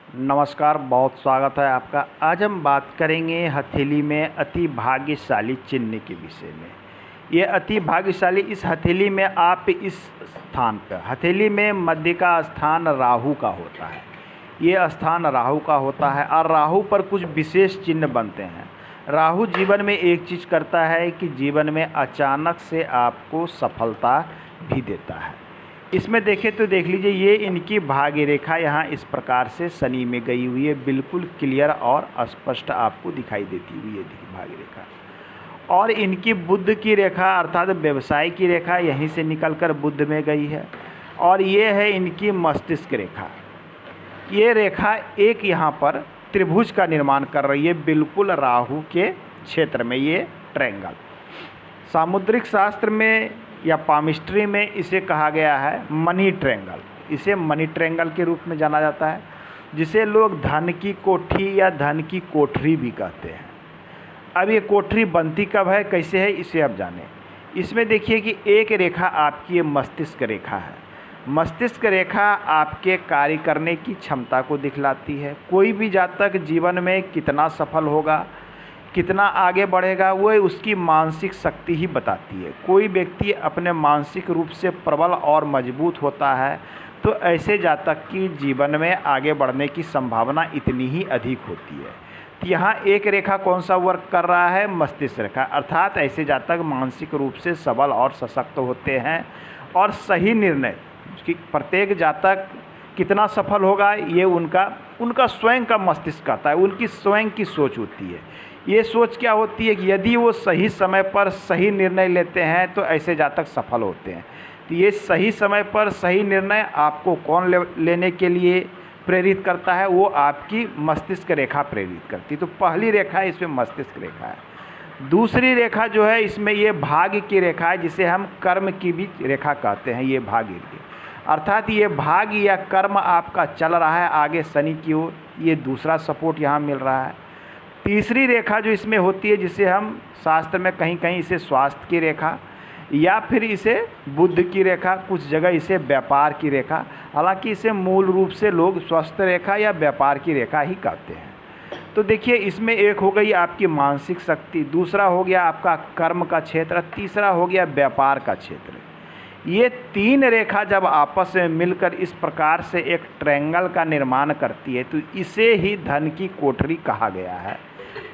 नमस्कार, बहुत स्वागत है आपका। आज हम बात करेंगे हथेली में अति भाग्यशाली चिन्ह के विषय में। ये अति भाग्यशाली, इस हथेली में आप इस स्थान पर, हथेली में मध्य का स्थान राहु का होता है। ये स्थान राहु का होता है और राहु पर कुछ विशेष चिन्ह बनते हैं। राहु जीवन में एक चीज़ करता है कि जीवन में अचानक से आपको सफलता भी देता है। इसमें देखें तो देख लीजिए, ये इनकी भाग्य रेखा यहाँ इस प्रकार से शनि में गई हुई है, बिल्कुल क्लियर और स्पष्ट आपको दिखाई देती हुई है भाग्य रेखा। और इनकी बुध की रेखा अर्थात व्यवसाय की रेखा यहीं से निकलकर बुध में गई है। और ये है इनकी मस्तिष्क रेखा। ये रेखा एक यहाँ पर त्रिभुज का निर्माण कर रही है, बिल्कुल राहु के क्षेत्र में। ये ट्रायंगल सामुद्रिक शास्त्र में या पामिस्ट्री में इसे कहा गया है मनी ट्रायंगल। इसे मनी ट्रायंगल के रूप में जाना जाता है, जिसे लोग धन की कोठी या धन की कोठरी भी कहते हैं। अब ये कोठरी बनती कब है, कैसे है, इसे अब जानें। इसमें देखिए कि एक रेखा आपकी ये मस्तिष्क रेखा है। मस्तिष्क रेखा आपके कार्य करने की क्षमता को दिखलाती है। कोई भी जातक जीवन में कितना सफल होगा, कितना आगे बढ़ेगा, वो उसकी मानसिक शक्ति ही बताती है। कोई व्यक्ति अपने मानसिक रूप से प्रबल और मजबूत होता है तो ऐसे जातक की जीवन में आगे बढ़ने की संभावना इतनी ही अधिक होती है। तो यहाँ एक रेखा कौन सा वर्क कर रहा है, मस्तिष्क रेखा। अर्थात ऐसे जातक मानसिक रूप से सबल और सशक्त होते हैं और सही निर्णय कि प्रत्येक जातक कितना सफल होगा ये उनका स्वयं का मस्तिष्क कहता है, उनकी स्वयं की सोच होती है। ये सोच क्या होती है कि यदि वो सही समय पर सही निर्णय लेते हैं तो ऐसे जातक सफल होते हैं। तो ये सही समय पर सही निर्णय आपको कौन लेने के लिए प्रेरित करता है, वो आपकी मस्तिष्क रेखा प्रेरित करती है। तो पहली रेखा इसमें मस्तिष्क रेखा है। दूसरी रेखा जो है इसमें ये भाग्य की रेखा है, जिसे हम कर्म की भी रेखा कहते हैं। ये भाग्य की अर्थात ये भाग्य या कर्म आपका चल रहा है आगे शनि की ओर, ये दूसरा सपोर्ट यहाँ मिल रहा है। तीसरी रेखा जो इसमें होती है, जिसे हम शास्त्र में कहीं कहीं इसे स्वास्थ्य की रेखा या फिर इसे बुद्ध की रेखा, कुछ जगह इसे व्यापार की रेखा, हालांकि इसे मूल रूप से लोग स्वस्थ रेखा या व्यापार की रेखा ही कहते हैं। तो देखिए, इसमें एक हो गई आपकी मानसिक शक्ति, दूसरा हो गया आपका कर्म का क्षेत्र, तीसरा हो गया व्यापार का क्षेत्र। ये तीन रेखा जब आपस में मिलकर इस प्रकार से एक ट्रायंगल का निर्माण करती है तो इसे ही धन की कोठरी कहा गया है।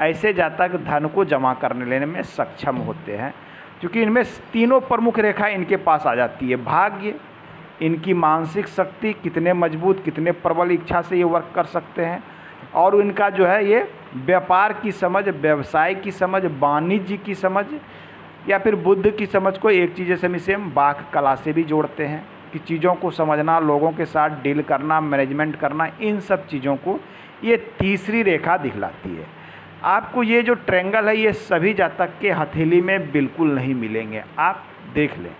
ऐसे जातक धन को जमा करने लेने में सक्षम होते हैं, क्योंकि इनमें तीनों प्रमुख रेखा इनके पास आ जाती है। भाग्य, इनकी मानसिक शक्ति, कितने मजबूत कितने प्रबल इच्छा से ये वर्क कर सकते हैं, और इनका जो है ये व्यापार की समझ, व्यवसाय की समझ, वाणिज्य की समझ या फिर बुद्ध की समझ को एक चीज़ से इसे हम वाक कला से भी जोड़ते हैं कि चीज़ों को समझना, लोगों के साथ डील करना, मैनेजमेंट करना, इन सब चीज़ों को ये तीसरी रेखा दिखलाती है। आपको ये जो ट्रायंगल है ये सभी जातक के हथेली में बिल्कुल नहीं मिलेंगे। आप देख लें,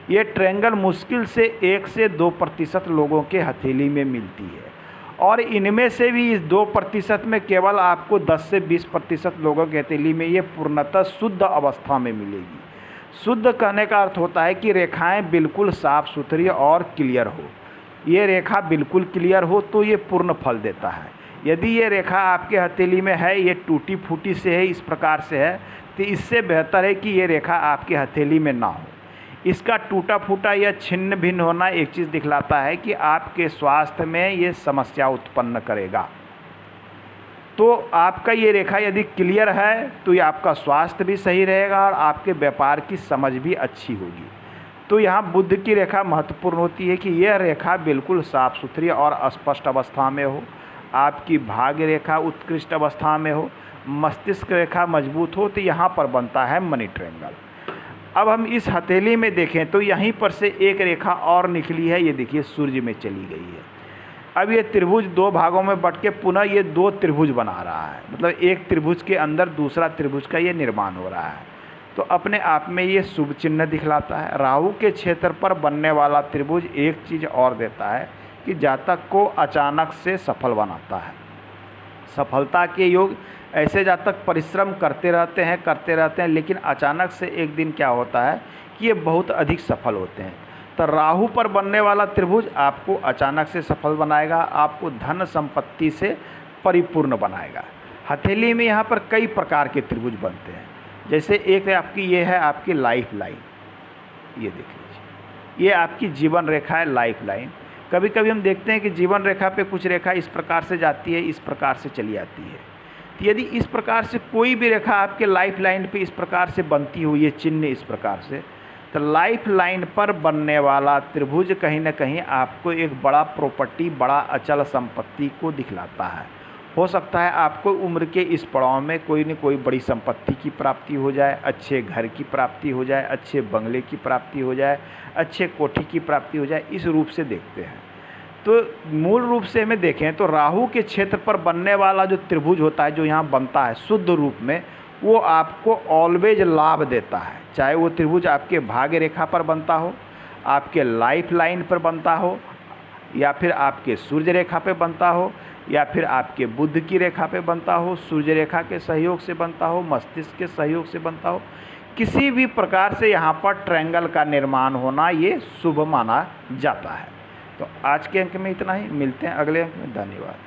ये ट्रायंगल मुश्किल से 1 से 2% लोगों के हथेली में मिलती है, और इनमें से भी इस 2% में केवल आपको 10 से 20% लोगों के हथेली में ये पूर्णतः शुद्ध अवस्था में मिलेगी। शुद्ध कहने का अर्थ होता है कि रेखाएं बिल्कुल साफ़ सुथरी और क्लियर हो। ये रेखा बिल्कुल क्लियर हो तो ये पूर्ण फल देता है। यदि ये रेखा आपके हथेली में है, ये टूटी फूटी से है, इस प्रकार से है, तो इससे बेहतर है कि ये रेखा आपके हथेली में ना हो। इसका टूटा फूटा या छिन्न भिन्न होना एक चीज़ दिखलाता है कि आपके स्वास्थ्य में ये समस्या उत्पन्न करेगा। तो आपका ये रेखा यदि क्लियर है तो ये आपका स्वास्थ्य भी सही रहेगा और आपके व्यापार की समझ भी अच्छी होगी। तो यहाँ बुद्ध की रेखा महत्वपूर्ण होती है कि यह रेखा बिल्कुल साफ़ सुथरी और स्पष्ट अवस्था में हो, आपकी भाग्य रेखा उत्कृष्ट अवस्था में हो, मस्तिष्क रेखा मजबूत हो, तो यहाँ पर बनता है मनी ट्रायंगल। अब हम इस हथेली में देखें तो यहीं पर से एक रेखा और निकली है, ये देखिए सूर्य में चली गई है। अब ये त्रिभुज 2 भागों में बट के पुनः ये 2 त्रिभुज बना रहा है, मतलब एक त्रिभुज के अंदर दूसरा त्रिभुज का ये निर्माण हो रहा है। तो अपने आप में ये शुभ चिन्ह दिखलाता है। राहु के क्षेत्र पर बनने वाला त्रिभुज एक चीज़ और देता है कि जातक को अचानक से सफल बनाता है। सफलता के योग, ऐसे जातक परिश्रम करते रहते हैं, लेकिन अचानक से एक दिन क्या होता है कि ये बहुत अधिक सफल होते हैं। तो राहु पर बनने वाला त्रिभुज आपको अचानक से सफल बनाएगा, आपको धन संपत्ति से परिपूर्ण बनाएगा। हथेली में यहाँ पर कई प्रकार के त्रिभुज बनते हैं। जैसे एक आपकी ये है आपकी लाइफ लाइन, ये देख लीजिए, ये आपकी जीवन रेखा है, लाइफ लाइन। कभी कभी हम देखते हैं कि जीवन रेखा पे कुछ रेखा इस प्रकार से जाती है, इस प्रकार से चली आती है। तो यदि इस प्रकार से कोई भी रेखा आपके लाइफ लाइन पे इस प्रकार से बनती हो, ये चिन्ह इस प्रकार से, तो लाइफ लाइन पर बनने वाला त्रिभुज कहीं ना कहीं आपको एक बड़ा प्रॉपर्टी, बड़ा अचल संपत्ति को दिखलाता है। हो सकता है आपको उम्र के इस पड़ाव में कोई न कोई बड़ी संपत्ति की प्राप्ति हो जाए, अच्छे घर की प्राप्ति हो जाए, अच्छे बंगले की प्राप्ति हो जाए, अच्छे कोठी की प्राप्ति हो जाए, इस रूप से देखते हैं। तो मूल रूप से हमें देखें तो राहु के क्षेत्र पर बनने वाला जो त्रिभुज होता है, जो यहाँ बनता है शुद्ध रूप में, वो आपको ऑलवेज लाभ देता है। चाहे वो त्रिभुज आपके भाग्य रेखा पर बनता हो, आपके लाइफ लाइन पर बनता हो, या फिर आपके सूर्य रेखा पे बनता हो, या फिर आपके बुध की रेखा पे बनता हो, सूर्य रेखा के सहयोग से बनता हो, मस्तिष्क के सहयोग से बनता हो, किसी भी प्रकार से यहाँ पर ट्रायंगल का निर्माण होना ये शुभ माना जाता है। तो आज के अंक में इतना ही, मिलते हैं अगले अंक में। धन्यवाद।